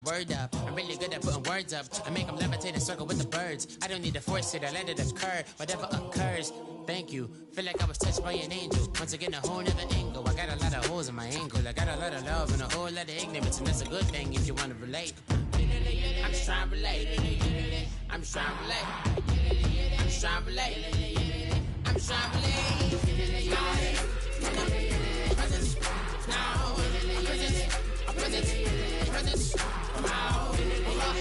word up. I'm really good at putting words up. I make them levitate and circle with the birds. I don't need to force it, I let it occur. Whatever occurs, thank you. Feel like I was touched by an angel. Once again, a whole nother angle. I got a lot of holes in my ankle. I got a lot of love and a whole lot of ignorance, and that's a good thing if you want to relate. I'm just trying to relate. I'm just trying to relate. I'm just trying to relate. I'm just trying to relate. Presence now. Presence. Come out. Come out.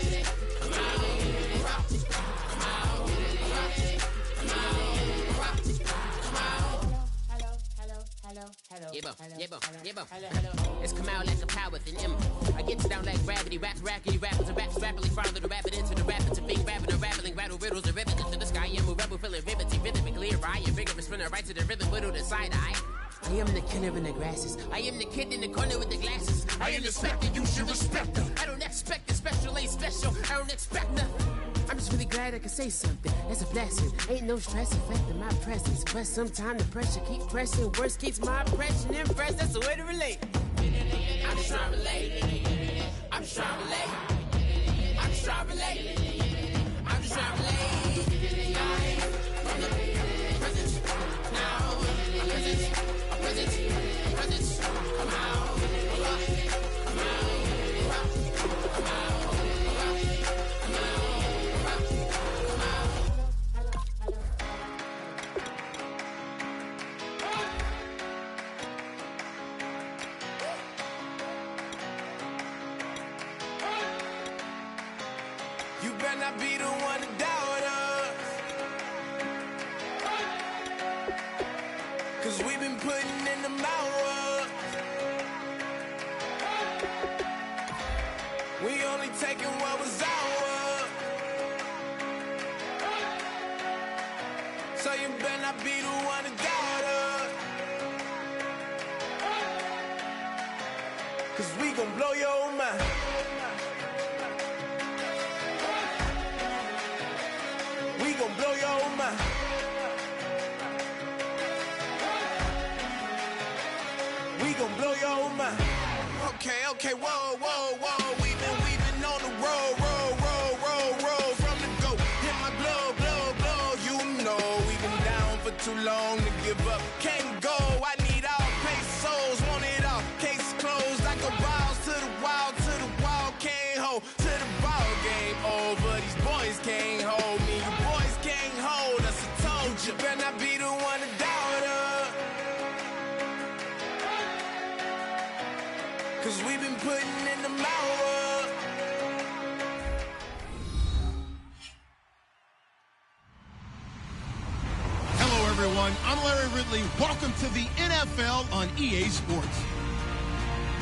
It's come out like a power within him. I get down like gravity, rappers and raps rapidly follow the rapid into the rapid to being rapping and rattling, rattle riddles and rivets into the sky. I'm a rebel, feeling riveting, rhythmically right. A vigorous spinner right to the rhythm, widow to side eye. I am the killer in the grasses. I am the kid in the corner with the glasses. I am the specter, you should respect them. I don't expect the special, ain't special. I don't expect nothing. I'm just really glad I can say something. That's a blessing. Ain't no stress affecting my presence. But sometimes the pressure keep pressing. Worst keeps my impression impressed. That's the way to relate. I'm just trying to relate. I'm just trying to relate. I'm just trying to relate. I'm just trying to relate. From the presence now. Presence. Come out. Come out. You better not be the one to doubt us, 'cause we've been putting in the hours. We only taking what was ours. So you better not be the one to doubt us, 'cause we gon' blow your mind. We gon' blow your mind. We gon' blow your mind. Okay, whoa. We've been on the road. From the go, hit my blow. You know we've been down for too long to give up. Can't go, I need all pesos, want it all. Case closed, I go balls to the wall, can't hold to the ball game over. These boys can't hold me. You boys can't hold us. I told you, better not be the one to doubt us, 'cause we've been putting in the hours. Hello, everyone. I'm Larry Ridley. Welcome to the NFL on EA Sports.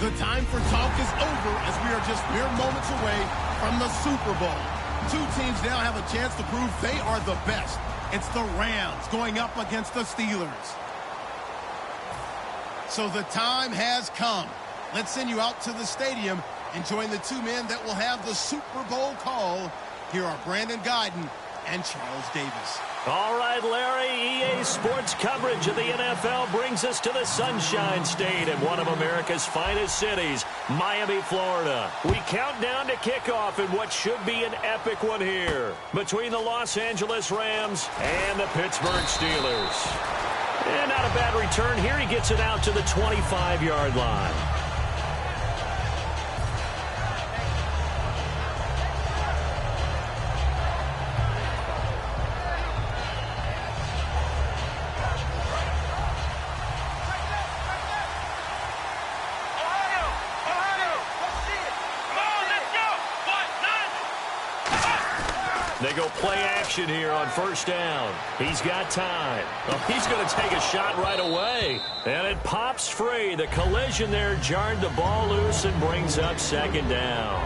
The time for talk is over as we are just mere moments away from the Super Bowl. Two teams now have a chance to prove they are the best. It's the Rams going up against the Steelers. So the time has come. Let's send you out to the stadium and join the two men that will have the Super Bowl call. Here are Brandon Guyton and Charles Davis. All right, Larry, EA Sports coverage of the NFL brings us to the Sunshine State in one of America's finest cities, Miami, Florida. We count down to kickoff in what should be an epic one here between the Los Angeles Rams and the Pittsburgh Steelers. And not a bad return here. He gets it out to the 25-yard line. They go play action here on first down. He's got time. Oh, he's going to take a shot right away. And it pops free. The collision there jarred the ball loose and brings up second down.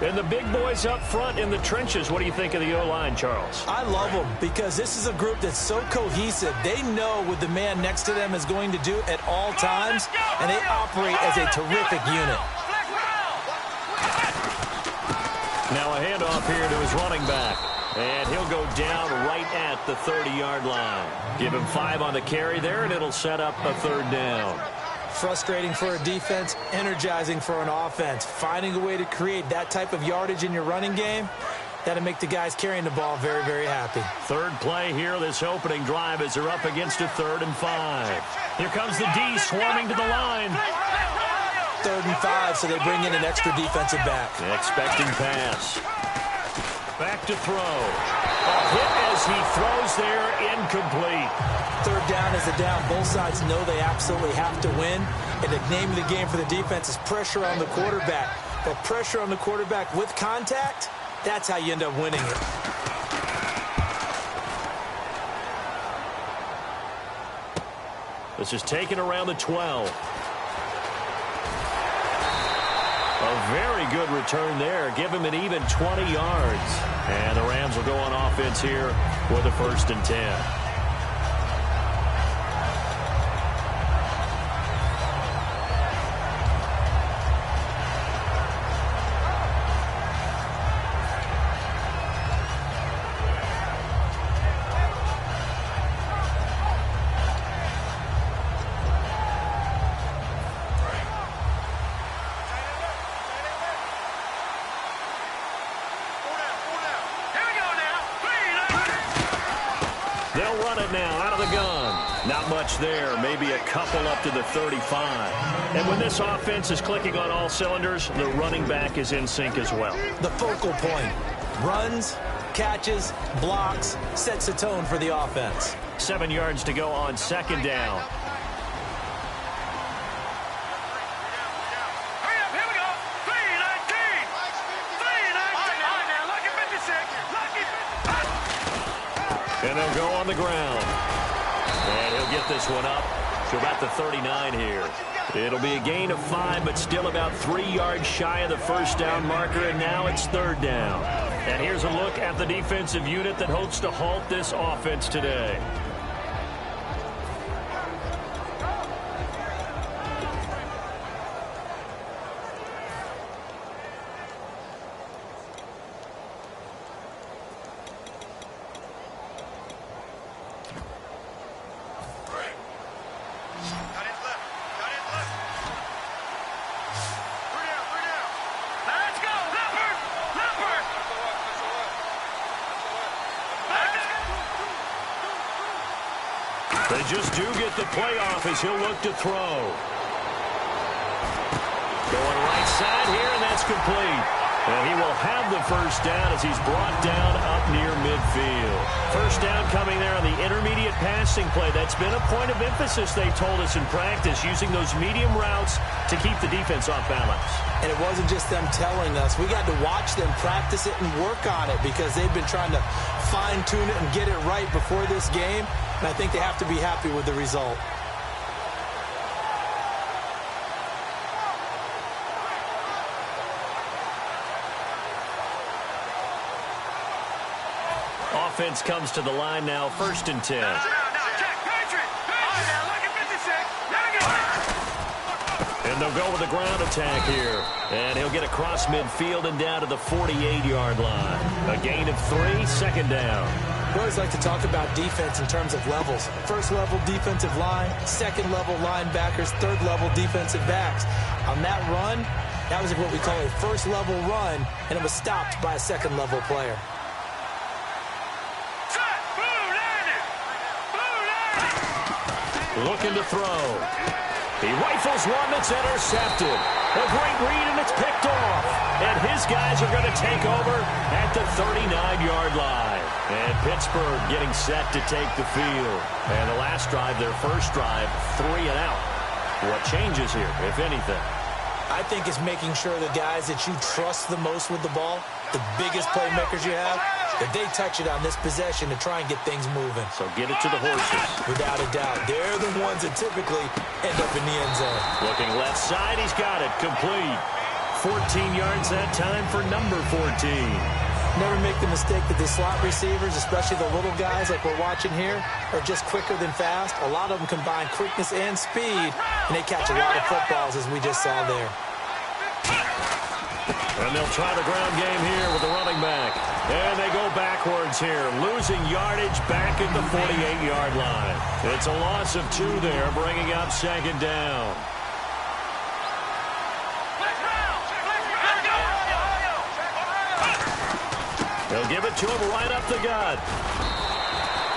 And the big boys up front in the trenches. What do you think of the O-line, Charles? I love them because this is a group that's so cohesive. They know what the man next to them is going to do at all times, and they operate as a terrific unit. Now a handoff here to his running back. And he'll go down right at the 30-yard line. Give him 5 on the carry there, and it'll set up a third down. Frustrating for a defense, energizing for an offense. Finding a way to create that type of yardage in your running game, that'll make the guys carrying the ball very, very happy. Third play here, this opening drive, as they're up against a 3rd and 5. Here comes the D swarming to the line. 3rd and 5, so they bring in an extra defensive back. Expecting pass. Back to throw. A hit as he throws there, incomplete. 3rd down is a down. Both sides know they absolutely have to win. And the name of the game for the defense is pressure on the quarterback. But pressure on the quarterback with contact, that's how you end up winning it. This is taken around the 12. A very good return there. Give him an even 20 yards. And the Rams will go on offense here with a 1st and 10. They'll run it now out of the gun. Not much there. Maybe a couple up to the 35. And when this offense is clicking on all cylinders, the running back is in sync as well. The focal point. Runs, catches, blocks, sets the tone for the offense. 7 yards to go on 2nd down. And they'll go on the ground. And he'll get this one up to about the 39 here. It'll be a gain of 5, but still about 3 yards shy of the 1st down marker, and now it's 3rd down. And here's a look at the defensive unit that hopes to halt this offense today. They just do get the playoff as he'll look to throw. Going right side here, and that's complete. And he will have the 1st down as he's brought down up near midfield. 1st down coming there on the intermediate passing play. That's been a point of emphasis, they told us in practice, using those medium routes to keep the defense off balance. And it wasn't just them telling us. We got to watch them practice it and work on it because they've been trying to fine-tune it and get it right before this game. And I think they have to be happy with the result. Offense comes to the line now, 1st and 10. And they'll go with a ground attack here. And he'll get across midfield and down to the 48-yard line. A gain of 3, 2nd down. We always like to talk about defense in terms of levels. 1st level defensive line, 2nd level linebackers, 3rd level defensive backs. On that run, that was what we call a 1st level run, and it was stopped by a 2nd level player. Looking to throw. He rifles one that's intercepted. A great read, and it's picked off. And his guys are going to take over at the 39-yard line. And Pittsburgh getting set to take the field. And the last drive, their 1st drive, 3 and out. What changes here, if anything? I think it's making sure the guys that you trust the most with the ball, the biggest playmakers you have, that they touch it on this possession to try and get things moving. So get it to the horses. Without a doubt. They're the ones that typically end up in the end zone. Looking left side, he's got it. Complete. 14 yards that time for number 14. Never make the mistake that the slot receivers, especially the little guys like we're watching here, are just quicker than fast. A lot of them combine quickness and speed, and they catch a lot of footballs, as we just saw there. And they'll try the ground game here with the running back. And they go backwards here, losing yardage back at the 48-yard line. It's a loss of 2 there, bringing up 2nd down. They'll give it to him right up the gut.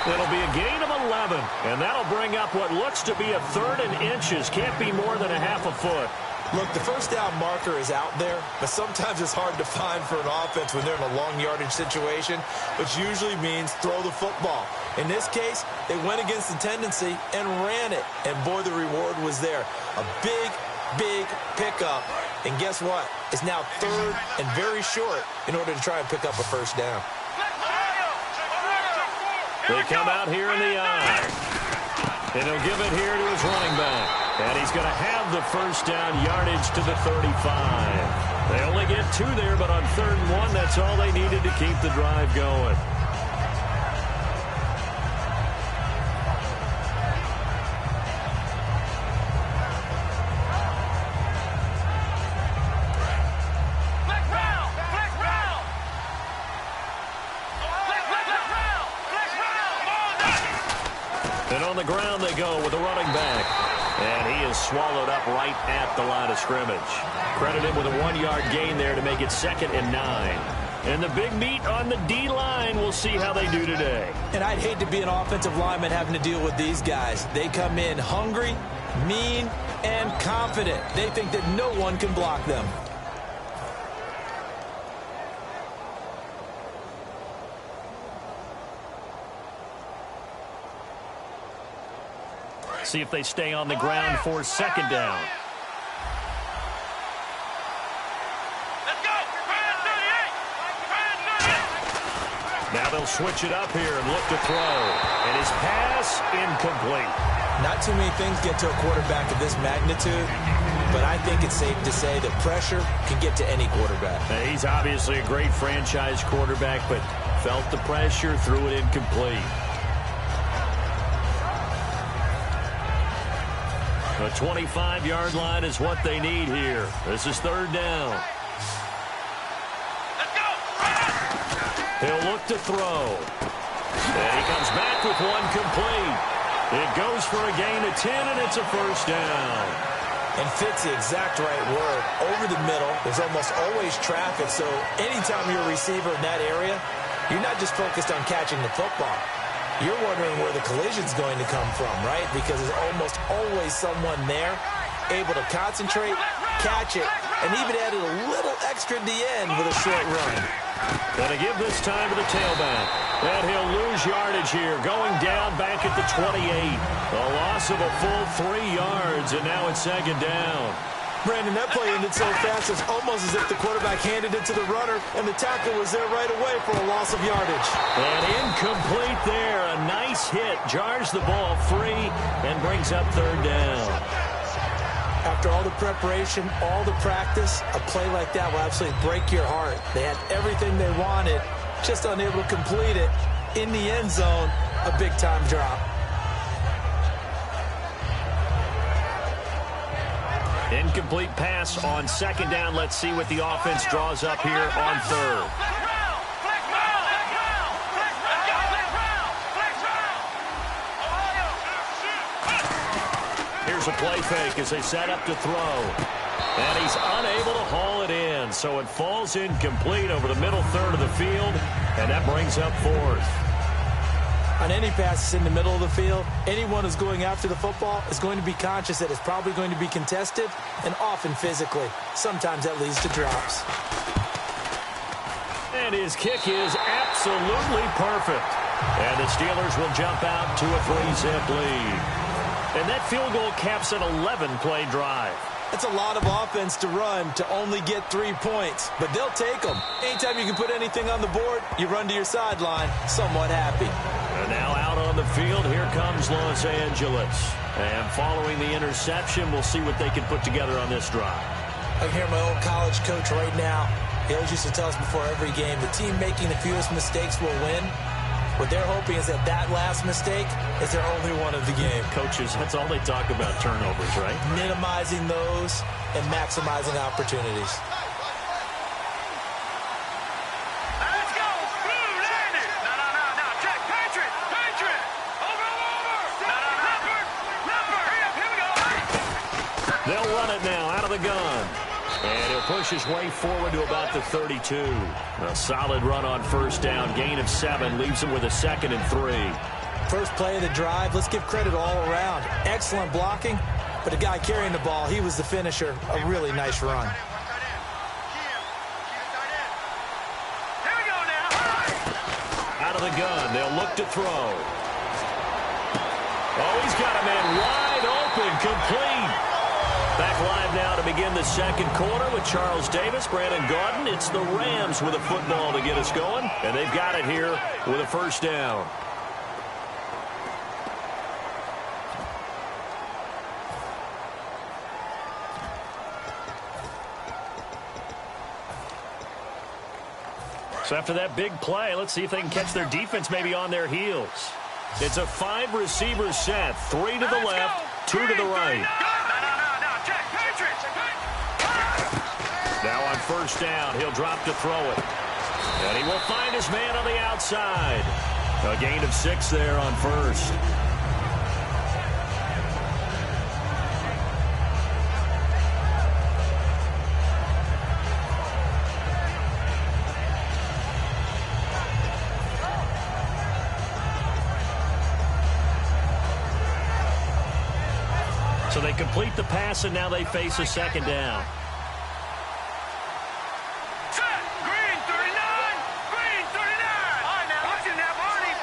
It'll be a gain of 11, and that'll bring up what looks to be a 3rd and inches. Can't be more than a half a foot. Look, the first down marker is out there, but sometimes it's hard to find for an offense when they're in a long yardage situation, which usually means throw the football. In this case, they went against the tendency and ran it, and boy, the reward was there. A big, big pickup, and guess what? It's now 3rd and very short in order to try and pick up a first down. They come out here in the eye, and he'll give it here to his running back. And he's going to have the first down yardage to the 35. They only get 2 there, but on 3rd and 1, that's all they needed to keep the drive going. And on the ground they go with the running back. And he is swallowed up right at the line of scrimmage. Credited with a 1-yard gain there to make it 2nd and 9. And the big meat on the D-line, we'll see how they do today. And I'd hate to be an offensive lineman having to deal with these guys. They come in hungry, mean, and confident. They think that no one can block them. See if they stay on the ground for 2nd down. Now they'll switch it up here and look to throw. And his pass incomplete. Not too many things get to a quarterback of this magnitude, but I think it's safe to say that pressure can get to any quarterback. Now, he's obviously a great franchise quarterback, but felt the pressure, threw it incomplete. The 25-yard line is what they need here. This is 3rd down. Let's go. He'll look to throw. And he comes back with one complete. It goes for a gain of 10, and it's a first down. And fits the exact right word. Over the middle, there's almost always traffic, so anytime you're a receiver in that area, you're not just focused on catching the football. You're wondering where the collision's going to come from, right? Because there's almost always someone there able to concentrate, catch it, and even added a little extra at the end with a short run. Gonna give this time to the tailback. And he'll lose yardage here, going down back at the 28. A loss of a full 3 yards, and now it's 2nd down. Brandon, that play ended so fast, it's almost as if the quarterback handed it to the runner, and the tackle was there right away for a loss of yardage. And incomplete there. A nice hit. Jars the ball free and brings up 3rd down. After all the preparation, all the practice, a play like that will absolutely break your heart. They had everything they wanted, just unable to complete it. In the end zone, a big-time drop. Incomplete pass on 2nd down. Let's see what the offense draws up here on 3rd. Here's a play fake as they set up to throw. And he's unable to haul it in. So it falls incomplete over the middle 3rd of the field. And that brings up 4th. On any passes in the middle of the field, anyone who's going after the football is going to be conscious that it's probably going to be contested, and often physically. Sometimes that leads to drops. And his kick is absolutely perfect. And the Steelers will jump out to a 3-zip lead. And that field goal caps an 11-play drive. That's a lot of offense to run to only get 3 points, but they'll take them. Anytime you can put anything on the board, you run to your sideline somewhat happy. And now out on the field, here comes Los Angeles. And following the interception, we'll see what they can put together on this drive. I can hear my old college coach right now. He always used to tell us before every game, the team making the fewest mistakes will win. What they're hoping is that that last mistake is their only one of the game. Coaches, that's all they talk about, turnovers, right? Minimizing those and maximizing opportunities. Let's go. Blue, land it. No. Check. Patriot. Over. No. Number. Hurry up. Here we go. They'll run it now out of the gun. And he'll push his way forward to about the 32. A solid run on first down. Gain of 7 leaves him with a 2nd and 3. First play of the drive, let's give credit all around. Excellent blocking, but the guy carrying the ball, he was the finisher. A really nice run. Here we go now. Out of the gun, they'll look to throw. Oh, he's got a man wide open, complete. Back live now to begin the second quarter with Charles Davis, Brandon Gaudin. It's the Rams with a football to get us going, and they've got it here with a first down. So after that big play, let's see if they can catch their defense maybe on their heels. It's a 5-receiver set, 3 to the left, 2 to the right. Now on first down, he'll drop to throw it. And he will find his man on the outside. A gain of 6 there on first. So they complete the pass, and now they face a second down. Set. Green 39. Green 39. All right, now watch it now, Barney.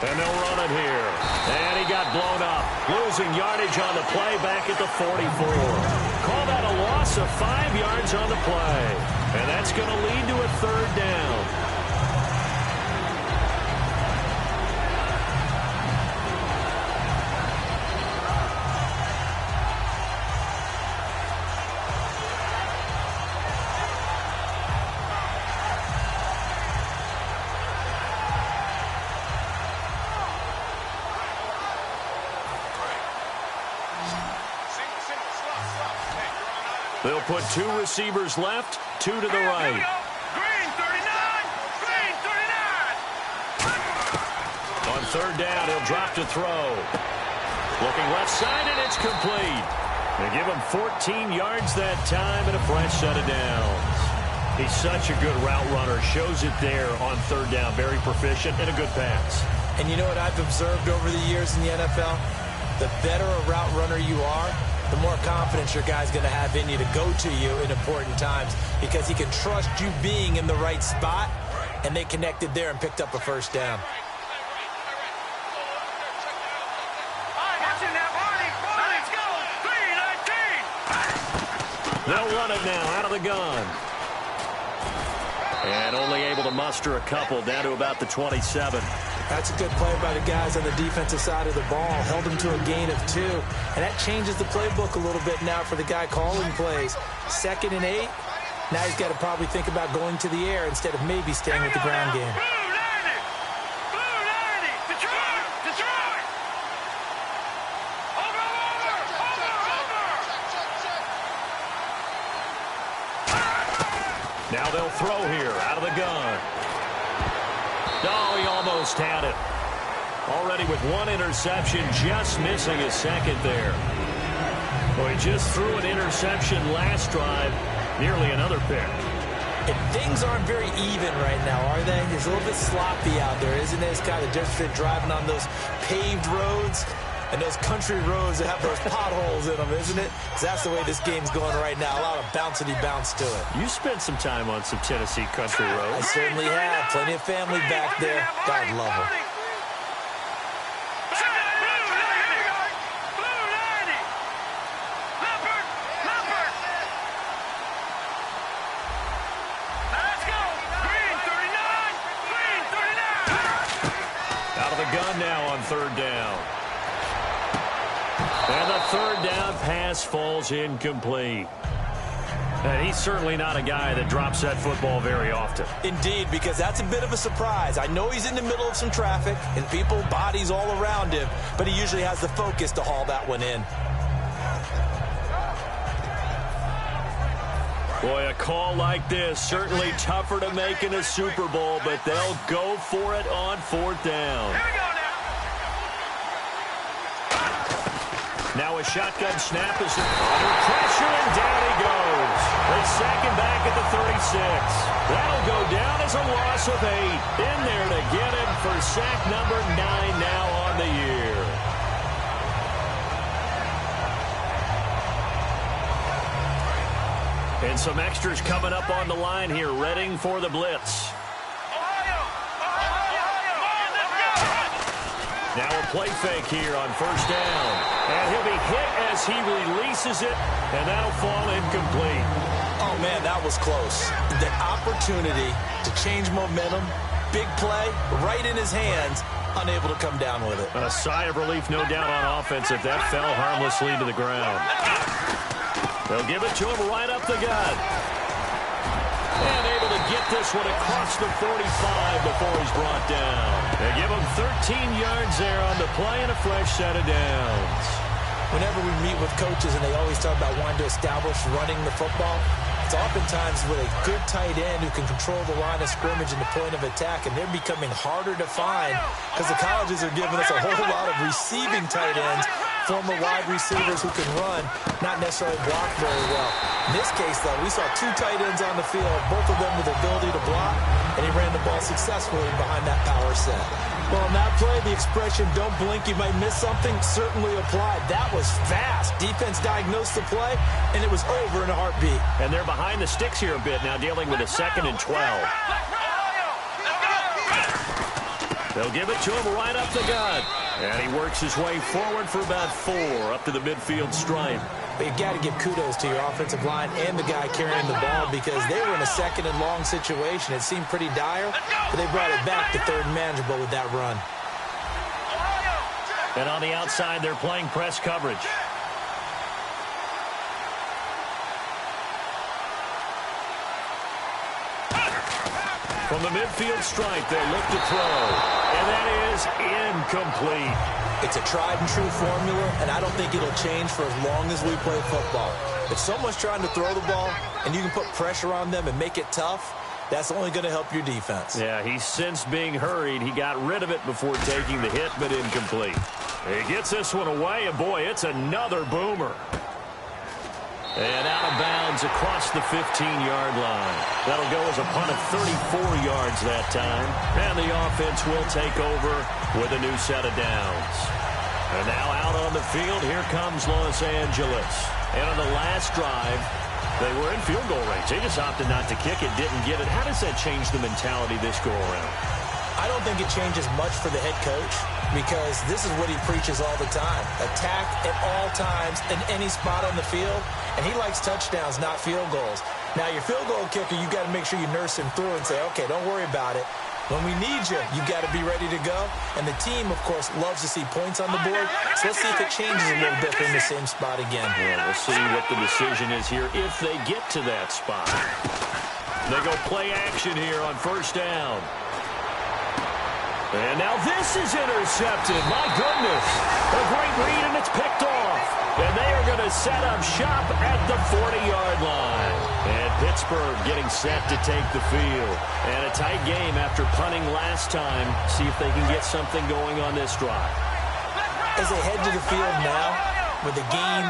And they'll run it here. And he got blown up. Losing yardage on the play back at the 44. Call that a loss of 5 yards on the play. And that's going to lead to a third down. They'll put 2 receivers left, 2 to the right. Green 39. Green 39. On third down, he'll drop to throw. Looking left side, and it's complete. They give him 14 yards that time and a fresh set of downs. He's such a good route runner. Shows it there on third down. Very proficient and a good pass. And you know what I've observed over the years in the NFL? The better a route runner you are, the more confidence your guy's going to have in you to go to you in important times because he can trust you being in the right spot, and they connected there and picked up a first down. Let's go. 3-19. They'll run it now out of the gun. And only able to muster a couple down to about the 27. That's a good play by the guys on the defensive side of the ball. Held him to a gain of 2. And that changes the playbook a little bit now for the guy calling plays. 2nd and 8. Now he's got to probably think about going to the air instead of maybe staying with the ground game. Blue 90. Detroit. Detroit. Over. Now they'll throw here out of the gun. Oh, he almost had it. Already with 1 interception, just missing his 2nd there. Well, he just threw an interception last drive, nearly another pick. And things aren't very even right now, are they? It's a little bit sloppy out there, isn't it? It's kind of difference between driving on those paved roads and those country roads that have those potholes in them, isn't it? That's the way this game's going right now. A lot of bouncy bounce to it. You spent some time on some Tennessee country I roads. certainly have. Plenty of family back there. God love them. Blue 90. Leopard. Let's go. Green 39. Green 39. Out of the gun now on third down. And the third down pass falls incomplete. And he's certainly not a guy that drops that football very often. Indeed, because that's a bit of a surprise. I know he's in the middle of some traffic and people, bodies all around him, but he usually has the focus to haul that one in. Boy, a call like this, certainly tougher to make in a Super Bowl, but they'll go for it on fourth down. Here we go now. Now a shotgun snap is under pressure, and down he goes. They sack him back at the 36. That'll go down as a loss of 8. In there to get him for sack number 9 now on the year. And some extras coming up on the line here, readying for the blitz. Now a play fake here on first down. And he'll be hit as he releases it, and that'll fall incomplete. Oh, man, that was close. The opportunity to change momentum, big play, right in his hands, unable to come down with it. A sigh of relief, no doubt, on offense if that fell harmlessly to the ground. They'll give it to him right up the gut. And able to get this one across the 45 before he's brought down. They give him 13 yards there on the play and a fresh set of downs. Whenever we meet with coaches and they always talk about wanting to establish running the football, it's oftentimes with a good tight end who can control the line of scrimmage and the point of attack, and they're becoming harder to find because the colleges are giving us a whole lot of receiving tight ends, former wide receivers who can run, not necessarily block very well. In this case, though, we saw 2 tight ends on the field, both of them with the ability to block, and he ran the ball successfully behind that power set. Well, on that play, the expression, don't blink, you might miss something, certainly applied. That was fast. Defense diagnosed the play, and it was over in a heartbeat. And they're behind the sticks here a bit now, dealing with a 2nd and 12. They'll give it to him right up the gut. And he works his way forward for about 4 up to the midfield stripe. But you've got to give kudos to your offensive line and the guy carrying the ball because they were in a 2nd and long situation. It seemed pretty dire, but they brought it back to 3rd and manageable with that run. And on the outside, they're playing press coverage. From the midfield stripe, they look to throw. And that is incomplete. It's a tried-and-true formula, and I don't think it'll change for as long as we play football. If someone's trying to throw the ball and you can put pressure on them and make it tough, that's only going to help your defense. Yeah, he sensed being hurried. He got rid of it before taking the hit, but incomplete. He gets this one away, and boy, it's another boomer. And out of bounds across the 15-yard line. That'll go as a punt of 34 yards that time. And the offense will take over with a new set of downs. And now out on the field, here comes Los Angeles. And on the last drive, they were in field goal range. They just opted not to kick it, didn't get it. How does that change the mentality this go-around? I don't think it changes much for the head coach because this is what he preaches all the time. Attack at all times in any spot on the field, and he likes touchdowns, not field goals. Now, your field goal kicker, you got to make sure you nurse him through and say, okay, don't worry about it. When we need you, you got to be ready to go. And the team, of course, loves to see points on the board. So let's see if it changes a little bit in the same spot again. Yeah, we'll see what the decision is here if they get to that spot. They go play action here on first down. And now this is intercepted. My goodness. A great read, and it's picked off. And they are going to set up shop at the 40-yard line. And Pittsburgh getting set to take the field. And a tight game after punting last time. See if they can get something going on this drive. As they head to the field now, with the game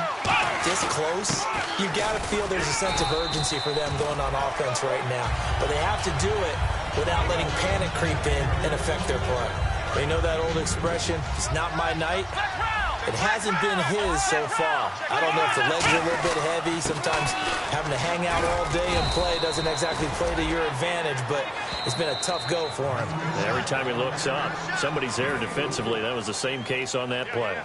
this close, you got to feel there's a sense of urgency for them going on offense right now. But they have to do it without letting panic creep in and affect their play. They know that old expression, it's not my night. It hasn't been his so far. I don't know if the legs are a little bit heavy. Sometimes having to hang out all day and play doesn't exactly play to your advantage, but it's been a tough go for him. Every time he looks up, somebody's there defensively. That was the same case on that play.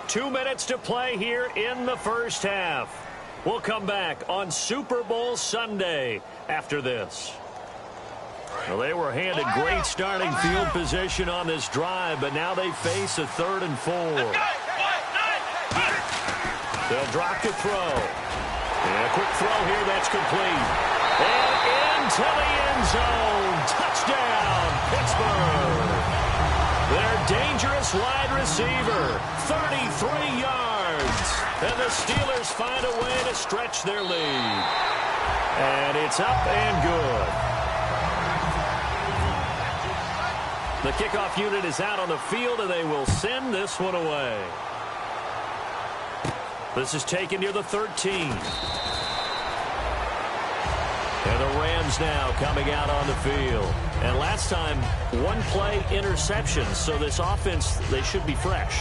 2 minutes to play here in the first half. We'll come back on Super Bowl Sunday after this. Well, they were handed great starting field position on this drive, but now they face a 3rd and 4. They'll drop the throw. And a quick throw here that's complete. And into the end zone. Touchdown, Pittsburgh. Their dangerous wide receiver, 33 yards. And the Steelers find a way to stretch their lead. And it's up and good. The kickoff unit is out on the field, and they will send this one away. This is taken near the 13. And the Rams now coming out on the field. And last time, one-play interception. So this offense, they should be fresh.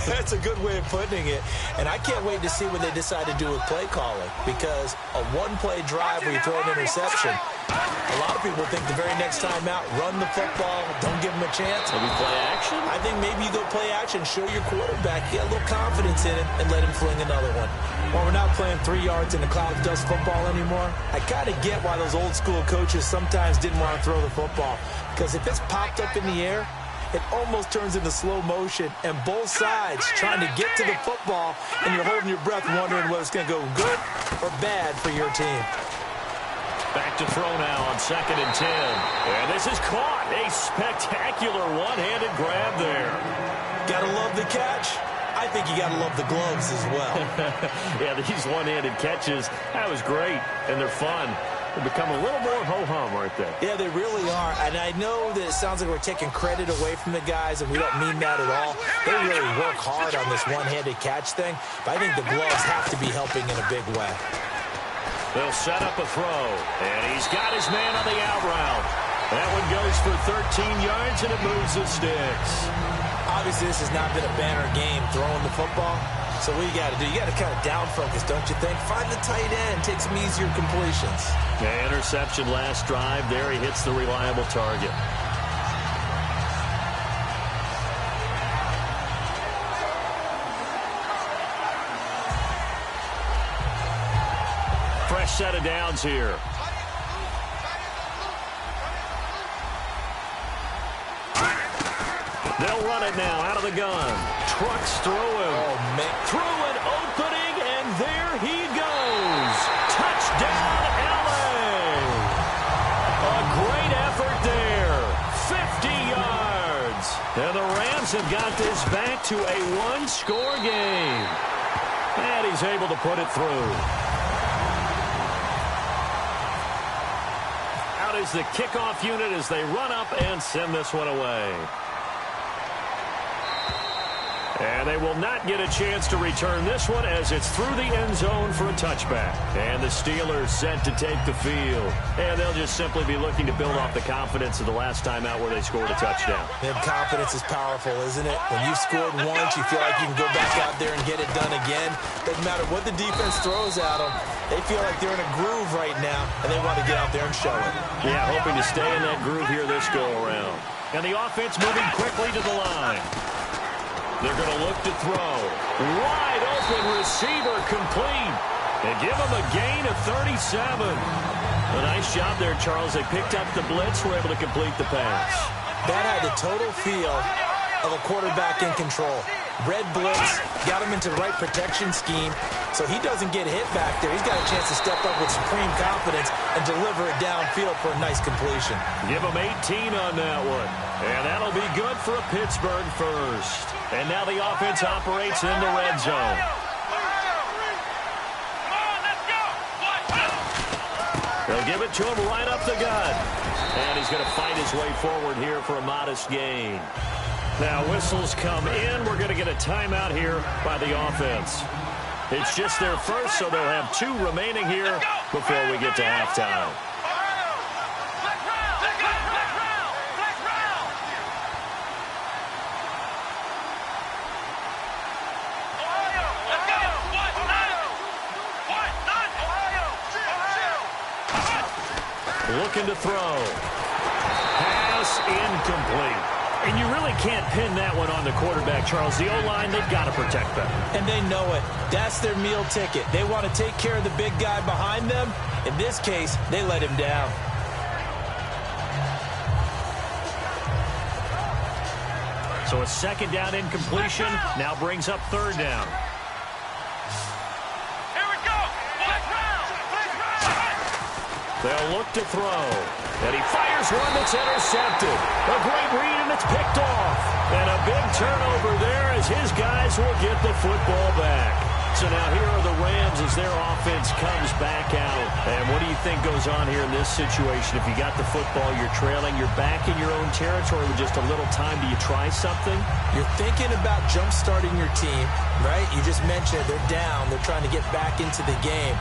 That's a good way of putting it. And I can't wait to see what they decide to do with play calling. Because a one-play drive where you throw an interception, a lot of people think the very next time out, run the football, don't give them a chance. Maybe play action? I think maybe you go play action, show your quarterback, get a little confidence in it, and let him fling another one. While we're not playing 3 yards in a cloud of dust football anymore, I kind of get why those old school coaches sometimes didn't want to throw the football. Because if it's popped up in the air, it almost turns into slow motion, and both sides trying to get to the football, and you're holding your breath wondering whether it's going to go good or bad for your team. Back to throw now on 2nd and 10. And this is caught. A spectacular one-handed grab there. Gotta love the catch. I think you gotta love the gloves as well. Yeah, these one-handed catches, that was great, and they're fun. They become a little more ho-hum right there. Yeah, they really are. And I know that it sounds like we're taking credit away from the guys, and we don't mean that at all. They really work hard on this one-handed catch thing, but I think the gloves have to be helping in a big way. They'll set up a throw, and he's got his man on the out route. That one goes for 13 yards, and it moves the sticks. Obviously, this has not been a banner game throwing the football. So what you got to do, you got to kind of down focus, don't you think? Find the tight end, take some easier completions. Yeah, interception last drive. There he hits the reliable target. Fresh set of downs here. They'll run it now out of the gun. Trucks through him. Oh, man. Through an opening, and there he goes. Touchdown, LA. A great effort there. 50 yards. And the Rams have got this back to a one-score game. And he's able to put it through. Out is the kickoff unit as they run up and send this one away. And they will not get a chance to return this one as it's through the end zone for a touchback. And the Steelers set to take the field. And they'll just simply be looking to build off the confidence of the last time out where they scored a touchdown. Man, confidence is powerful, isn't it? When you've scored once, you feel like you can go back out there and get it done again. Doesn't matter what the defense throws at them. They feel like they're in a groove right now, and they want to get out there and show it. Yeah, hoping to stay in that groove here this go-around. And the offense moving quickly to the line. They're going to look to throw. Wide open receiver complete. And give him a gain of 37. A nice job there, Charles. They picked up the blitz, were able to complete the pass. That had the total feel of a quarterback in control. Red blitz, got him into the right protection scheme, so he doesn't get hit back there. He's got a chance to step up with supreme confidence and deliver it downfield for a nice completion. Give him 18 on that one. And that'll be good for a Pittsburgh first. And now the offense operates in the red zone. They'll give it to him right up the gut. And he's going to fight his way forward here for a modest gain. Now whistles come in. We're going to get a timeout here by the offense. It's just their first, so they'll have 2 remaining here before we get to halftime. Looking to throw. Pass incomplete. And you really can't pin that one on the quarterback, Charles. The O-line, they've got to protect them. And they know it. That's their meal ticket. They want to take care of the big guy behind them. In this case, they let him down. So a second down incompletion now brings up third down. They'll look to throw. And he fires one that's intercepted. A great read, and it's picked off. And a big turnover there as his guys will get the football back. So now here are the Rams as their offense comes back out. And what do you think goes on here in this situation? If you got the football, you're trailing, you're back in your own territory with just a little time. Do you try something? You're thinking about jump-starting your team, right? You just mentioned they're down. They're trying to get back into the game.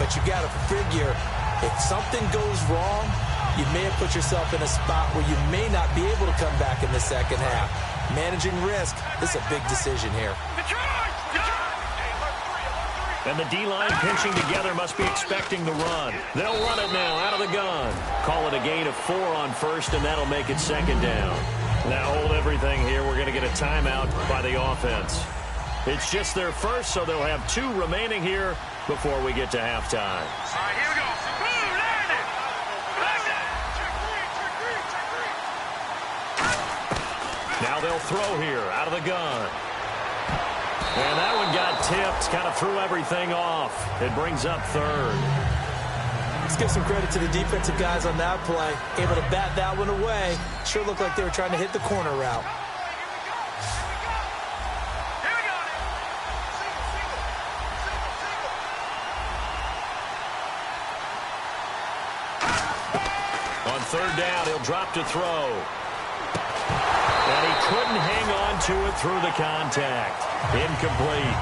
But you got to figure, if something goes wrong, you may have put yourself in a spot where you may not be able to come back in the second half. Managing risk, this is a big decision here. And the D-line pinching together must be expecting the run. They'll run it now out of the gun. Call it a gain of 4 on first, and that'll make it second down. Now hold everything here. We're going to get a timeout by the offense. It's just their first, so they'll have 2 remaining here before we get to halftime. All right, here we go. Boom, land it. Now they'll throw here out of the gun. And that one got tipped, kind of threw everything off. It brings up third. Let's give some credit to the defensive guys on that play. Able to bat that one away. Sure looked like they were trying to hit the corner route. On third down, he'll drop to throw. And he couldn't hang on to it through the contact. Incomplete.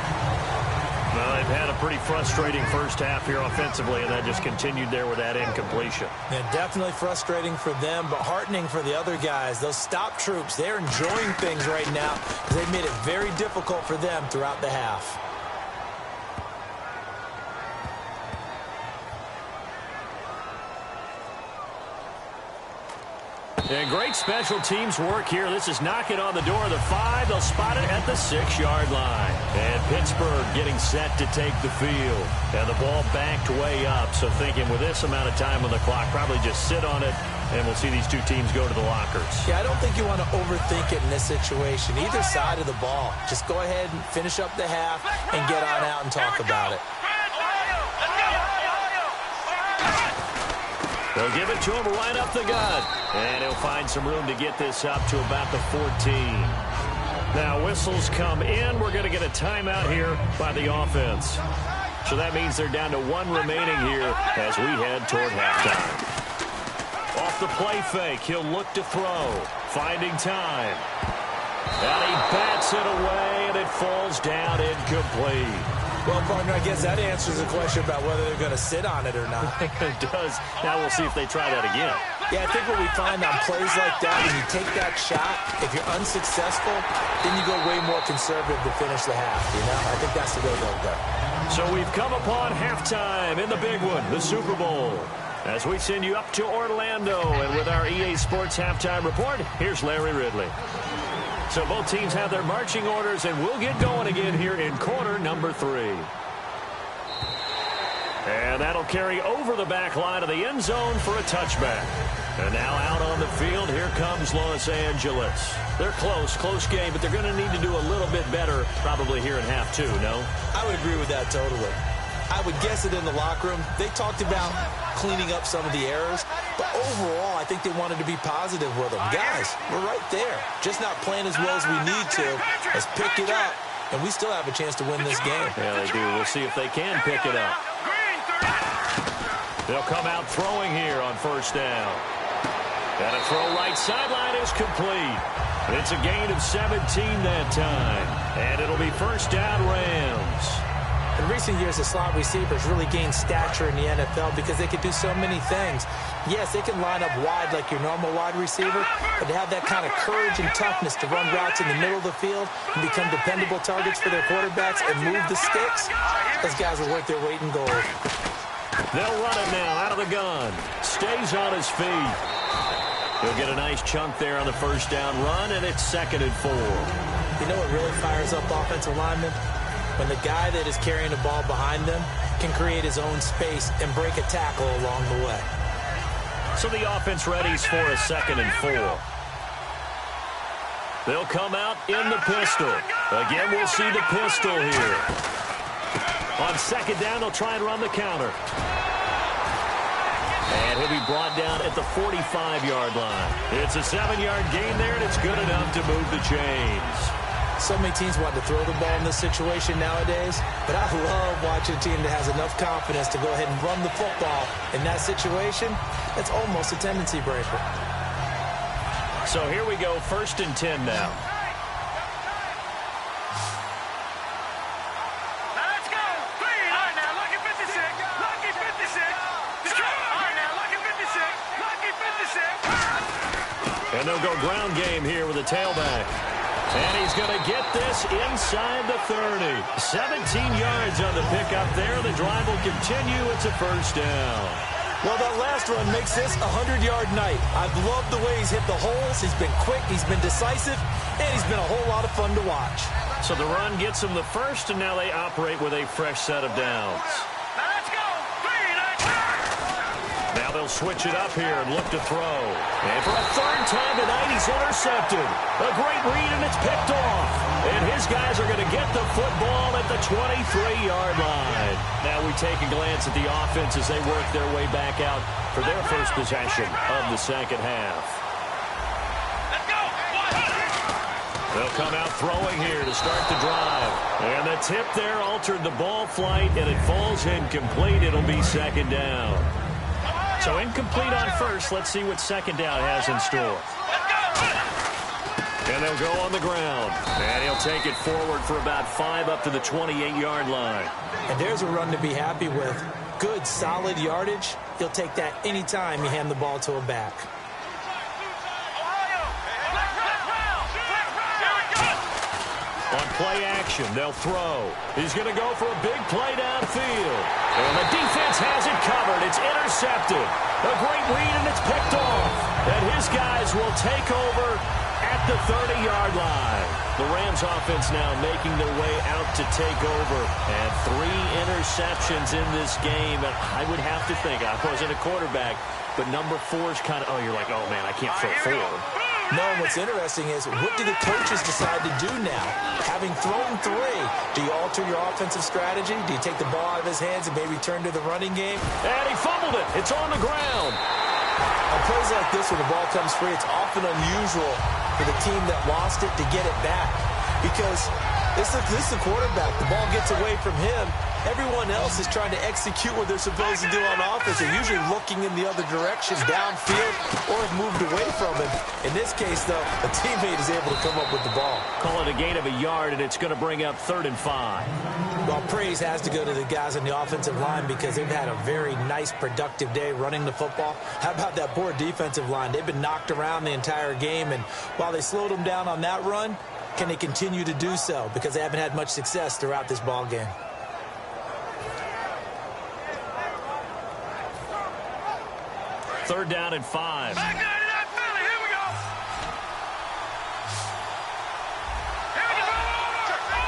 Well, they've had a pretty frustrating first half here offensively, and that just continued there with that incompletion. Yeah, definitely frustrating for them, but heartening for the other guys. Those stop troops, they're enjoying things right now because they've made it very difficult for them throughout the half. And great special teams work here. This is knocking on the door of the 5. They'll spot it at the 6-yard line. And Pittsburgh getting set to take the field. And the ball backed way up. So thinking with this amount of time on the clock, probably just sit on it, and we'll see these 2 teams go to the lockers. Yeah, I don't think you want to overthink it in this situation. Either side of the ball. Just go ahead and finish up the half and get on out and talk about it. They'll give it to him right up the gut. And he'll find some room to get this up to about the 14. Now, whistles come in. We're going to get a timeout here by the offense. So that means they're down to 1 remaining here as we head toward halftime. Off the play fake, he'll look to throw. Finding time. And he bats it away, and it falls down incomplete. Well, partner, I guess that answers the question about whether they're going to sit on it or not. It does. Now we'll see if they try that again. Yeah, I think what we find on plays like that, when you take that shot, if you're unsuccessful, then you go way more conservative to finish the half, you know? I think that's the way they'll go. So we've come upon halftime in the big one, the Super Bowl. As we send you up to Orlando, and with our EA Sports halftime report, here's Larry Ridley. So both teams have their marching orders, and we'll get going again here in quarter number 3. And that'll carry over the back line of the end zone for a touchback. And now out on the field, here comes Los Angeles. They're close game, but they're going to need to do a little bit better probably here in half 2, no? I would agree with that totally. I would guess it in the locker room. They talked about cleaning up some of the errors, but overall, I think they wanted to be positive with them. Guys, we're right there. Just not playing as well as we need to. Let's pick it up, and we still have a chance to win this game. Yeah, they do. We'll see if they can pick it up. They'll come out throwing here on first down. And a throw right sideline is complete. It's a gain of 17 that time. And it'll be first down Rams. In recent years, the slot receivers really gained stature in the NFL because they could do so many things. Yes, they can line up wide like your normal wide receiver, but to have that kind of courage and toughness to run routes in the middle of the field and become dependable targets for their quarterbacks and move the sticks, those guys are worth their weight in gold. They'll run it now out of the gun. Stays on his feet. He'll get a nice chunk there on the first down run, and it's 2nd and 4. You know what really fires up offensive linemen? When the guy that is carrying the ball behind them can create his own space and break a tackle along the way. So the offense readies for a 2nd and 4. They'll come out in the pistol. Again, we'll see the pistol here. On 2nd down, they'll try and run the counter. And he'll be brought down at the 45-yard line. It's a 7-yard gain there, and it's good enough to move the chains. So many teams want to throw the ball in this situation nowadays, but I love watching a team that has enough confidence to go ahead and run the football. In that situation, it's almost a tendency breaker. So here we go, 1st and 10 now. Let's go. Clean. All right, now, lucky 56. Lucky 56. All right, now, lucky 56. Lucky 56. And they'll go ground game here with a tailback. And he's going to get this inside the 30. 17 yards on the pickup there. The drive will continue. It's a 1st down. Well, that last run makes this a 100-yard night. I've loved the way he's hit the holes. He's been quick, he's been decisive, and he's been a whole lot of fun to watch. So the run gets him the 1st, and now they operate with a fresh set of downs. Now let's go. Clean. Now they'll switch it up here and look to throw. And for a 3rd time tonight, he's intercepted. A great read, and it's picked off. And his guys are going to get the football at the 23-yard line. Now we take a glance at the offense as they work their way back out for their first possession of the second half. Let's go. They'll come out throwing here to start the drive. And the tip there altered the ball flight, and it falls incomplete. It'll be 2nd down. So incomplete on 1st. Let's see what 2nd down has in store. And they'll go on the ground. And he'll take it forward for about 5 up to the 28-yard line. And there's a run to be happy with. Good, solid yardage. He'll take that anytime you hand the ball to a back. On play action, they'll throw. He's going to go for a big play downfield. And the defense has it covered. It's intercepted. A great read, and it's picked off. And his guys will take over at the 30-yard line. The Rams offense now making their way out to take over. And 3 interceptions in this game. And I would have to think, I wasn't a quarterback, but number 4 is kind of, oh, you're like, oh, man, I can't throw 4. No, and what's interesting is, what do the coaches decide to do now? Having thrown 3, do you alter your offensive strategy? Do you take the ball out of his hands and maybe turn to the running game? And he fumbled it. It's on the ground. On plays like this, when the ball comes free, it's often unusual for the team that lost it to get it back. Because this is the quarterback. The ball gets away from him. Everyone else is trying to execute what they're supposed to do on offense. They're usually looking in the other direction, downfield, or have moved away from him. In this case, though, a teammate is able to come up with the ball. Call it a gain of a yard, and it's going to bring up 3rd and 5. Well, praise has to go to the guys on the offensive line because they've had a very nice, productive day running the football. How about that poor defensive line? They've been knocked around the entire game, and while they slowed them down on that run, can they continue to do so? Because they haven't had much success throughout this ball game. Third down and 5. Back into that Philly. Here we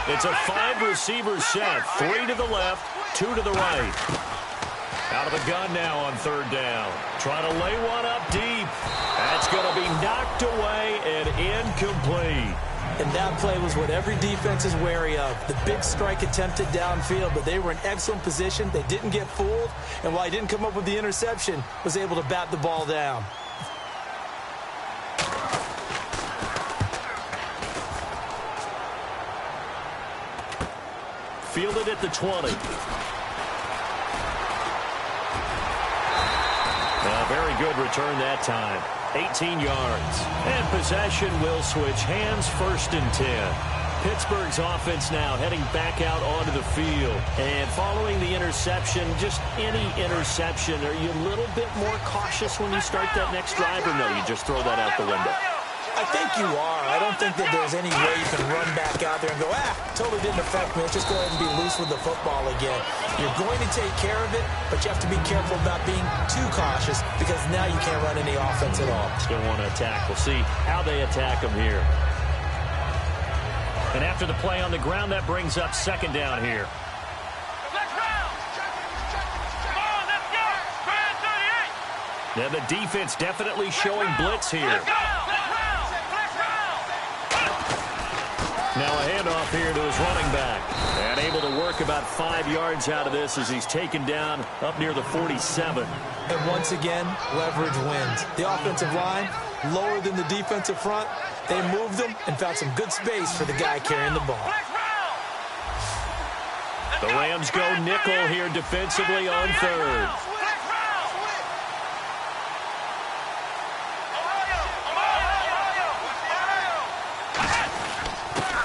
go. It's a 5-receiver set. 3 to the left, 2 to the right. Out of the gun now on 3rd down. Trying to lay one up deep. That's going to be knocked away and incomplete. And that play was what every defense is wary of. The big strike attempted downfield, but they were in excellent position. They didn't get fooled, and while he didn't come up with the interception, was able to bat the ball down. Fielded at the 20. A very good return that time. 18 yards. And possession will switch hands, 1st and 10. Pittsburgh's offense now heading back out onto the field. And following the interception, just any interception, are you a little bit more cautious when you start that next drive, or no, you just throw that out the window? I think you are. I don't think that there's any way you can run back out there and go, totally didn't affect me. Let's just go ahead and be loose with the football again. You're going to take care of it, but you have to be careful about being too cautious because now you can't run any offense at all. Still want to attack. We'll see how they attack them here. And after the play on the ground, that brings up 2nd down here. Let's round. Come on, let's go. Grand 38. Now the defense definitely showing blitz here. Let's go. Now a handoff here to his running back. And able to work about 5 yards out of this as he's taken down up near the 47. And once again, leverage wins. The offensive line, lower than the defensive front, They moved him and found some good space for the guy carrying the ball. The Rams go nickel here defensively on third.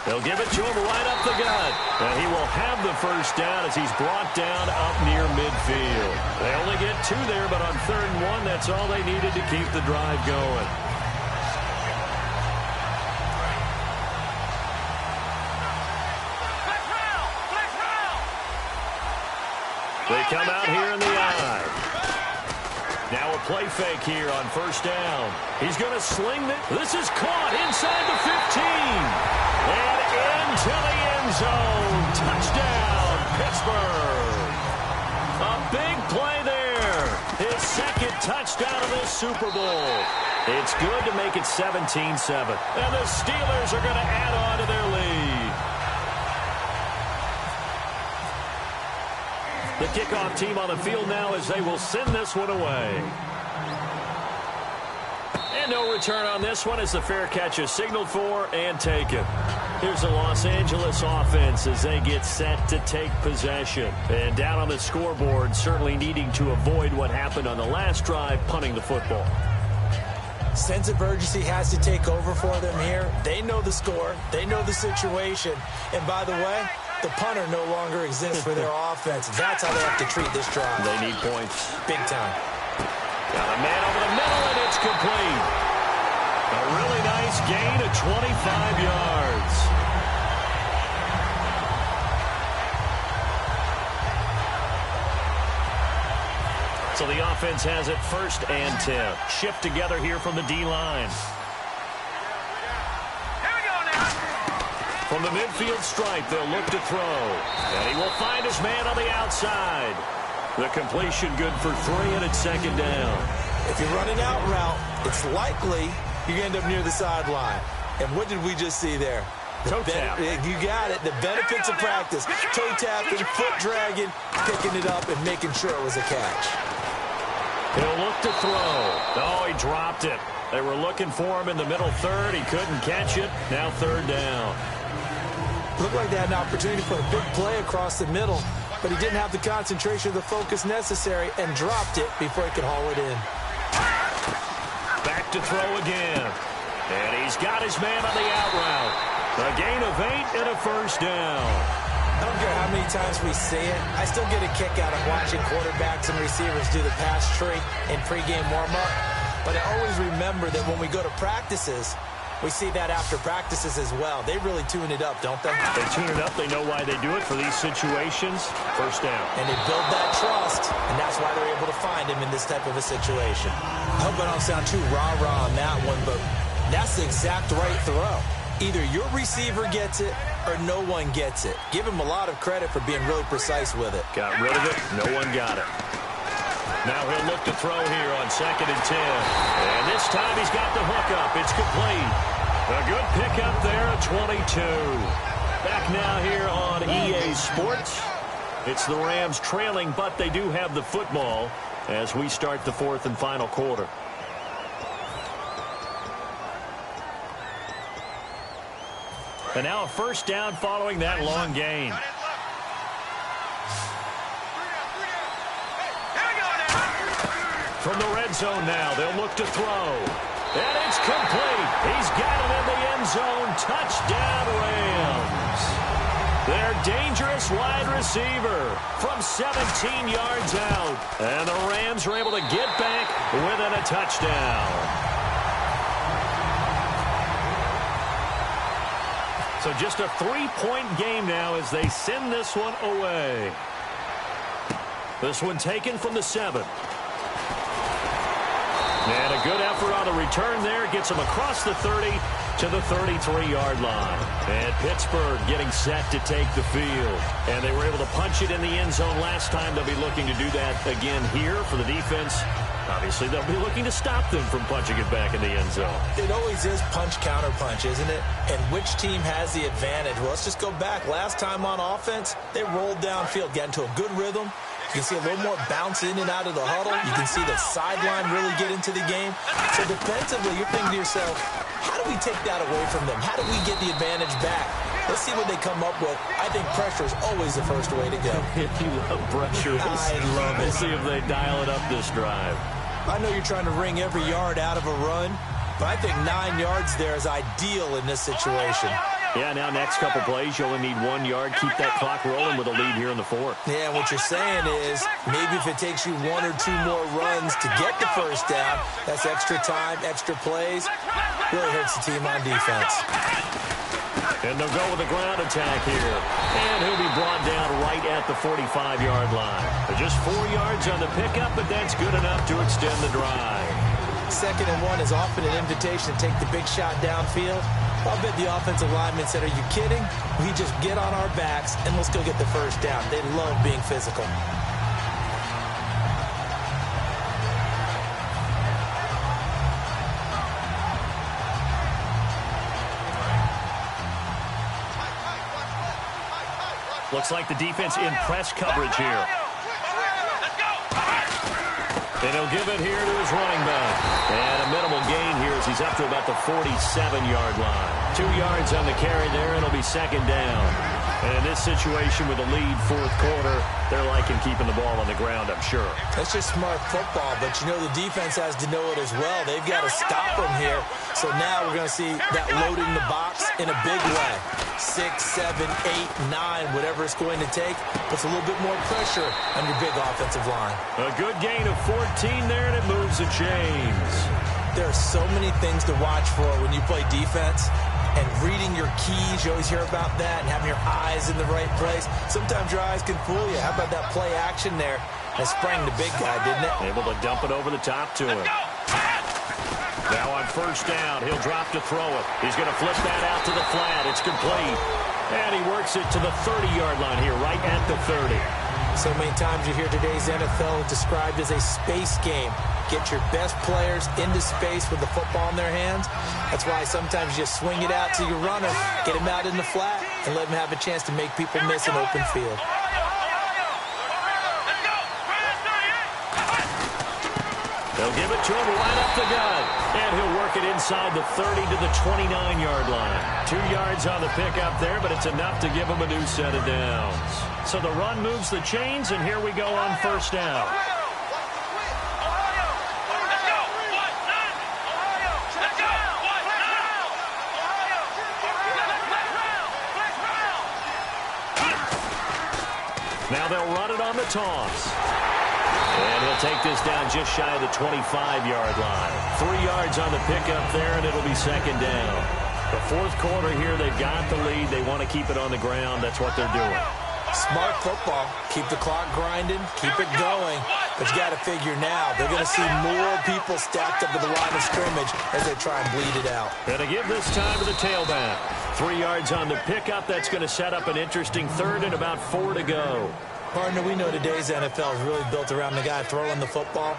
They'll give it to him right up the gut. And he will have the first down as he's brought down up near midfield. They only get 2 there, but on 3rd and 1, that's all they needed to keep the drive going. They come out here in the eye. Now a play fake here on 1st down. He's going to sling it. This is caught inside the 15. And into the end zone. Touchdown, Pittsburgh. A big play there. His 2nd touchdown of this Super Bowl. It's good to make it 17-7. And the Steelers are going to add on to their lead. The kickoff team on the field now as they will send this one away. And no return on this one as the fair catch is signaled for and taken. Here's the Los Angeles offense as they get set to take possession. And down on the scoreboard, certainly needing to avoid what happened on the last drive, punting the football. Sense of urgency has to take over for them here. They know the score. They know the situation. And by the way, the punter no longer exists for their offense. That's how they have to treat this drive. They need points. Big time. Got a man over the middle, and it's complete. A really nice gain of 25 yards. So the offense has it 1st and 10. Shift together here from the D-line. From the midfield stripe, they'll look to throw. And he will find his man on the outside. The completion good for 3, and it's 2nd down. If you're running out route, it's likely you end up near the sideline. And what did we just see there? Toe tap. You got it. The benefits of practice. Toe tapping, foot dragging, picking it up, and making sure it was a catch. He'll look to throw. Oh, he dropped it. They were looking for him in the middle 3rd. He couldn't catch it. Now 3rd down. Looked like they had an opportunity for a big play across the middle, but he didn't have the concentration or the focus necessary and dropped it before he could haul it in. Back to throw again. And he's got his man on the out route. A gain of 8 and a 1st down. I don't care how many times we see it. I still get a kick out of watching quarterbacks and receivers do the pass tree in pregame warm-up. But I always remember that when we go to practices, we see that after practices as well. They really tune it up, don't they? They tune it up. They know why they do it for these situations. 1st down. And they build that trust, and that's why they're able to find him in this type of a situation. I hope I don't sound too rah-rah on that one, but that's the exact right throw. Either your receiver gets it or no one gets it. Give him a lot of credit for being really precise with it. Got rid of it. No one got it. Now he'll look to throw here on 2nd and 10. And this time he's got the hook up. It's complete. A good pickup there at 22. Back now here on EA Sports. It's the Rams trailing, but they do have the football as we start the 4th and final quarter. And now a 1st down following that long gain. From the red zone now, they'll look to throw. And it's complete. He's got it in the end zone. Touchdown, Rams. Their dangerous wide receiver from 17 yards out. And the Rams are able to get back within a touchdown. So just a 3-point game now as they send this one away. This one taken from the 7. And a good effort on the return there. Gets him across the 30 to the 33-yard line. And Pittsburgh getting set to take the field. And they were able to punch it in the end zone last time. They'll be looking to do that again here for the defense. Obviously, they'll be looking to stop them from punching it back in the end zone. It always is punch-counter-punch, isn't it? And which team has the advantage? Well, let's just go back. Last time on offense, they rolled downfield, got into a good rhythm, You can see a little more bounce in and out of the huddle. You can see the sideline really get into the game. So defensively, you're thinking to yourself, how do we take that away from them? How do we get the advantage back? Let's see what they come up with. I think pressure is always the first way to go. If you love pressure, I love it. We'll see if they dial it up this drive. I know you're trying to wring every yard out of a run, but I think 9 yards there is ideal in this situation. Yeah, now next couple plays, you only need 1 yard. Keep that clock rolling with a lead here in the fourth. Yeah, what you're saying is maybe if it takes you 1 or 2 more runs to get the first down, that's extra time, extra plays. Really hurts the team on defense. And they'll go with a ground attack here. And he'll be brought down right at the 45-yard line. Just 4 yards on the pickup, but that's good enough to extend the drive. 2nd and 1 is often an invitation to take the big shot downfield. I'll bet the offensive lineman said, are you kidding? We just get on our backs and let's go get the first down. They love being physical. Looks like the defense in press coverage here. And he'll give it here to his running back. And a minimal gain here as he's up to about the 47-yard line. 2 yards on the carry there, and it'll be 2nd down. And in this situation with a lead 4th quarter, they're liking keeping the ball on the ground, I'm sure. That's just smart football, but you know the defense has to know it as well. They've got to stop them here. So now we're going to see that loading the box in a big way. 6, 7, 8, 9, whatever it's going to take, puts a little bit more pressure on your big offensive line. A good gain of 14 there, and it moves the chains. There are so many things to watch for when you play defense. And reading your keys, you always hear about that, and having your eyes in the right place. Sometimes your eyes can fool you. How about that play action there? That sprang the big guy, didn't it? Able to dump it over the top to him. Now on 1st down, he'll drop to throw it. He's going to flip that out to the flat. It's complete. And he works it to the 30-yard line here, right at the 30. So many times you hear today's NFL described as a space game. Get your best players into space with the football in their hands. That's why sometimes you just swing it out to your runner, get him out in the flat, and let him have a chance to make people miss an open field. They'll give it to him right up the gut. And he'll work it inside the 30 to the 29-yard line. 2 yards on the pickup there, but it's enough to give him a new set of downs. So the run moves the chains, and here we go on 1st down. Now they'll run it on the toss. And he'll take this down just shy of the 25-yard line. 3 yards on the pickup there, and it'll be 2nd down. The 4th quarter here, they've got the lead. They want to keep it on the ground. That's what they're doing. Smart football. Keep the clock grinding. Keep it going. But you got to figure now, they're going to see more people stacked up at the line of scrimmage as they try and bleed it out. Going to give this time to the tailback. 3 yards on the pickup. That's going to set up an interesting 3rd and about 4 to go. Partner, we know today's NFL is really built around the guy throwing the football.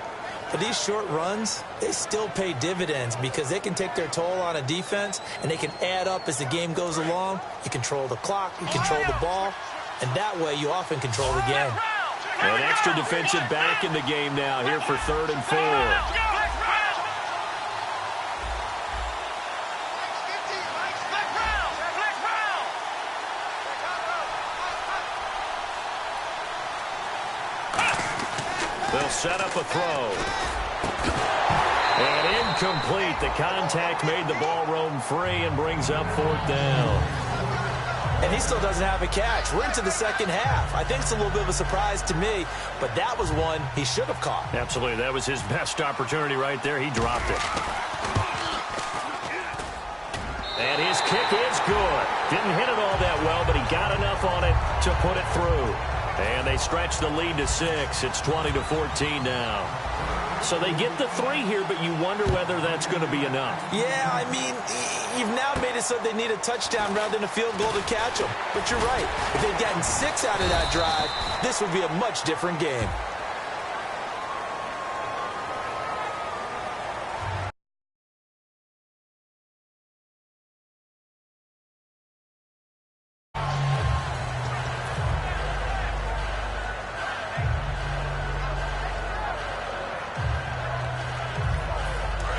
But these short runs, they still pay dividends because they can take their toll on a defense, and they can add up as the game goes along. You control the clock, you control the ball, and that way you often control the game. An extra defensive back in the game now here for 3rd and 4. They'll set up a throw. And incomplete. The contact made the ball roam free and brings up 4th down. And he still doesn't have a catch. We're into the 2nd half. I think it's a little bit of a surprise to me, but that was one he should have caught. Absolutely. That was his best opportunity right there. He dropped it. And his kick is good. Didn't hit it all that well, but he got enough on it to put it through. And they stretch the lead to 6. It's 20-14 now. So they get the 3 here, but you wonder whether that's going to be enough. Yeah, I mean, you've now made it so they need a touchdown rather than a field goal to catch them. But you're right. If they'd gotten 6 out of that drive, this would be a much different game.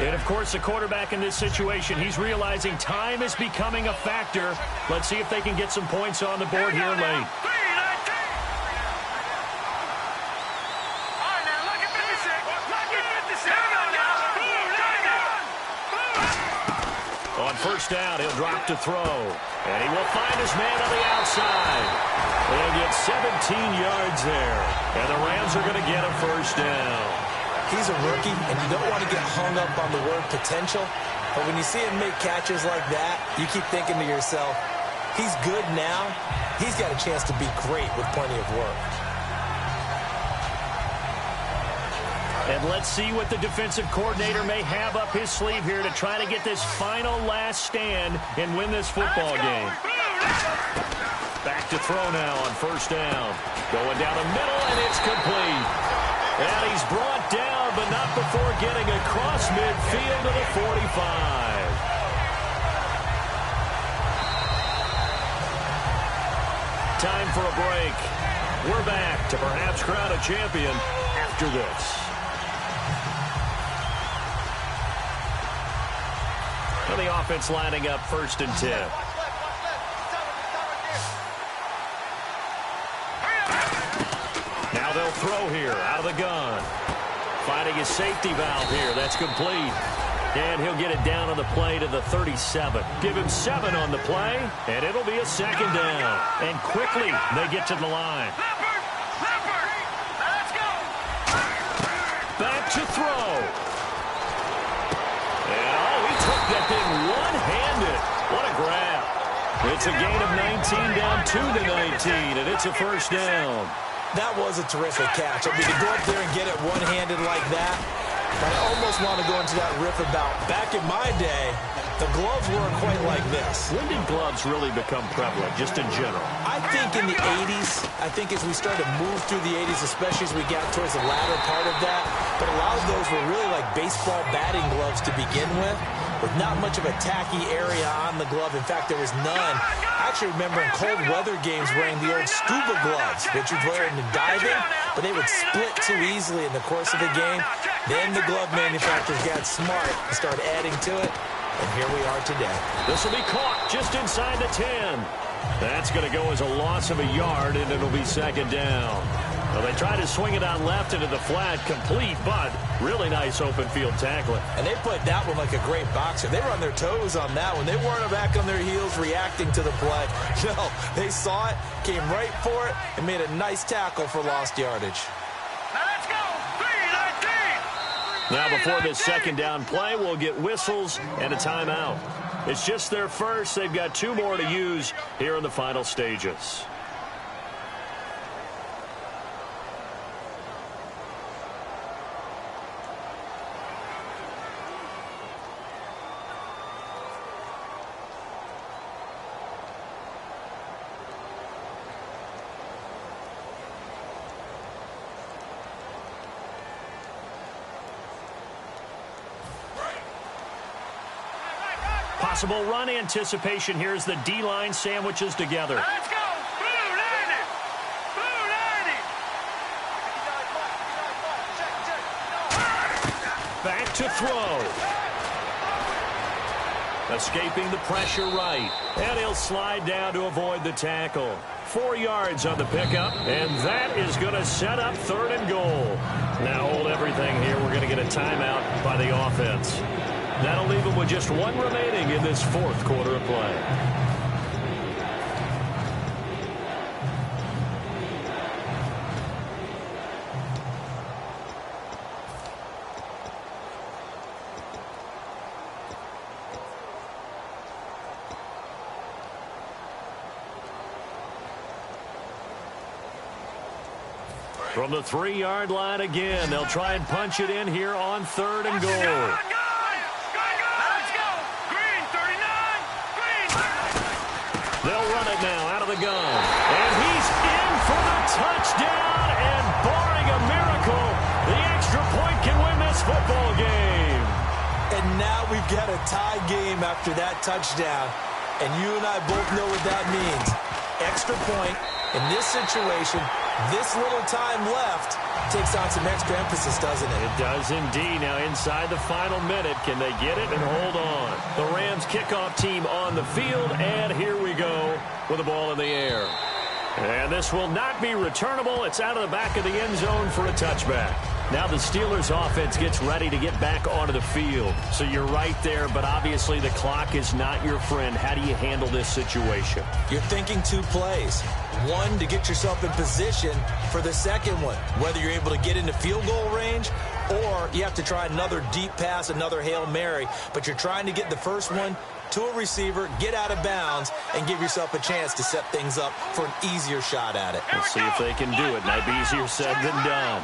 And, of course, the quarterback in this situation, he's realizing time is becoming a factor. Let's see if they can get some points on the board here late. On first down, he'll drop to throw. And he will find his man on the outside. They'll get 17 yards there. And the Rams are going to get a first down. He's a rookie, and you don't want to get hung up on the word potential. But when you see him make catches like that, you keep thinking to yourself, he's good now. He's got a chance to be great with plenty of work. And let's see what the defensive coordinator may have up his sleeve here to try to get this final last stand and win this football game. Back to throw now on first down. Going down the middle, and it's complete. And he's brought down, but not before getting across midfield to the 45. Time for a break. We're back to perhaps crown a champion after this. And the offense lining up 1st and 10. Now they'll throw here out of the gun. Finding his safety valve here. That's complete. And he'll get it down on the play to the 37. Give him 7 on the play, and it'll be a second down. And quickly, they get to the line. Back to throw. And, he took that thing one-handed. What a grab. It's a gain of 19 down to the 19, and it's a first down. That was a terrific catch. I mean, to go up there and get it one-handed like that, I almost want to go into that riff about back in my day, the gloves weren't quite like this. When did gloves really become prevalent, just in general? I think in the 80s. I think as we started to move through the 80s, especially as we got towards the latter part of that. But a lot of those were really like baseball batting gloves to begin with not much of a tacky area on the glove. In fact, there was none. I actually remember in cold weather games wearing the old scuba gloves, which you'd wear in diving, but they would split too easily in the course of the game. Then the glove manufacturers got smart and started adding to it. And here we are today. This will be caught just inside the 10. That's going to go as a loss of a yard, and it'll be second down. Well, they try to swing it on left into the flat, complete, but really nice open field tackling. And they put that one like a great boxer. They were on their toes on that one. They weren't back on their heels reacting to the play. No, they saw it, came right for it, and made a nice tackle for lost yardage. Now before this second down play, we'll get whistles and a timeout. It's just their first. They've got 2 more to use here in the final stages. Possible run anticipation. Here's the D-line sandwiches together. Let's go. Blue 90. Blue 90. Back to throw. Escaping the pressure right. And he'll slide down to avoid the tackle. 4 yards on the pickup. And that is going to set up 3rd and goal. Now hold everything here. We're going to get a timeout by the offense. That'll leave them with just 1 remaining in this 4th quarter of play. From the 3-yard line again, they'll try and punch it in here on 3rd and goal. They'll run it now out of the gun. And he's in for the touchdown. And barring a miracle, the extra point can win this football game. And now we've got a tie game after that touchdown. And you and I both know what that means. Extra point in this situation This little time left takes on some extra emphasis, doesn't it? It does indeed. Now inside the final minute, can they get it and hold on? The Rams kickoff team on the field, and here we go with the ball in the air. And this will not be returnable. It's out of the back of the end zone for a touchback. Now the Steelers offense gets ready to get back onto the field. So you're right there, but obviously the clock is not your friend. How do you handle this situation? You're thinking 2 plays. One, to get yourself in position for the second one, whether you're able to get into field goal range or you have to try another deep pass, another Hail Mary. But you're trying to get the first one to a receiver, get out of bounds, and give yourself a chance to set things up for an easier shot at it. Let's see if they can do it. Might be easier said than done.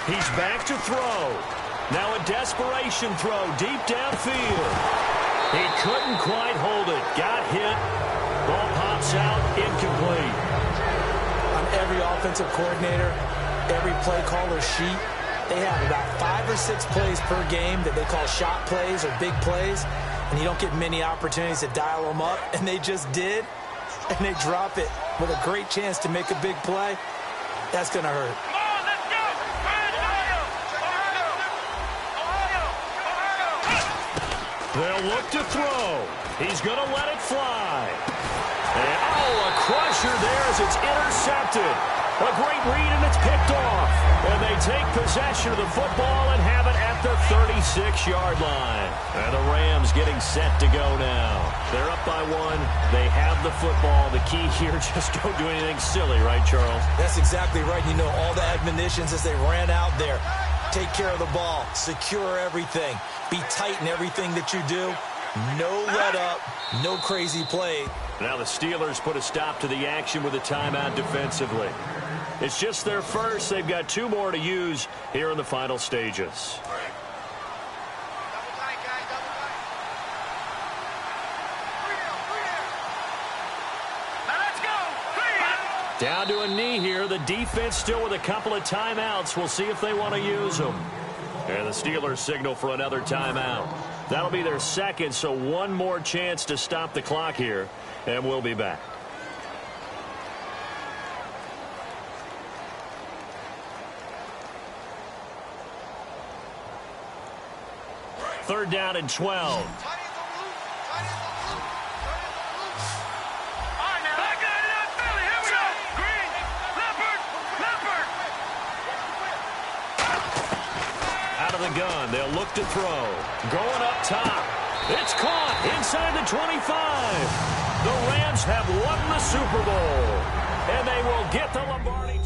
He's back to throw. Now a desperation throw deep downfield. He couldn't quite hold it. Got hit. Ball pops out. Incomplete. On every offensive coordinator, every play caller sheet, they have about 5 or 6 plays per game that they call shot plays or big plays, and you don't get many opportunities to dial them up, and they just did, and they drop it with a great chance to make a big play. That's going to hurt. They'll look to throw. He's going to let it fly. And, a crusher there as it's intercepted. A great read, and it's picked off. And they take possession of the football and have it at the 36-yard line. And the Rams getting set to go now. They're up by 1. They have the football. The key here, just don't do anything silly, right, Charles? That's exactly right. You know, all the admonitions as they ran out there. Take care of the ball. Secure everything. Be tight in everything that you do. No let up. No crazy play. Now the Steelers put a stop to the action with a timeout defensively. It's just their first. They've got 2 more to use here in the final stages. Down to a knee here. The defense still with a couple of timeouts. We'll see if they want to use them. And the Steelers signal for another timeout. That'll be their second, so 1 more chance to stop the clock here. And we'll be back. Third down and 12. The gun. They'll look to throw. Going up top. It's caught inside the 25. The Rams have won the Super Bowl, and they will get the Lombardi.